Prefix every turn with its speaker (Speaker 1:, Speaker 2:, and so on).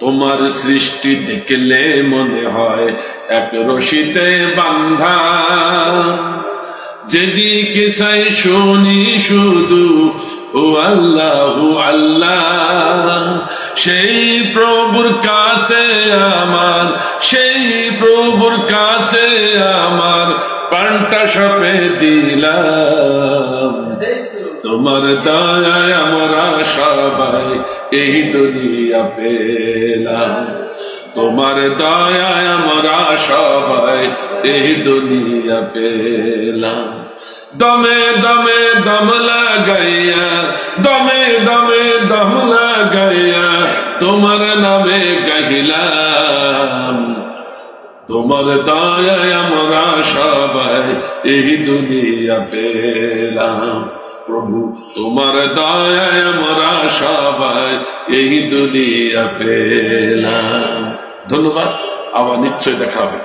Speaker 1: তোমার সৃষ্টি দেখলে মনে হয় এক রশিতে বান্ধা, যেদিকে চাই শুনি শুধু ও আল্লাহ আল্লাহ। সেই প্রভুর কাছে আমার, সেই প্রভুর কাছে আমার প্রাণটা সঁপে দিলাম। তোমার দয়ায় আমরা সবাই এই দুনিয়া পেলাম। তোমার দয়ায় আমরা সবাই এই দুনিয়া পেলাম। দমে দমে দম লাগাইয়া, দমে দমে দম লাগাইয়া তোমার নামে গাইলাম। তোমার দয়ায় আমরা সবাই এই দুনিয়া পেলাম। প্রভু তোমার দয়ায় আমরা সবাই এই দুনিয়া পেলাম। ধন্যবাদ, আবার নিশ্চয় দেখা হবে।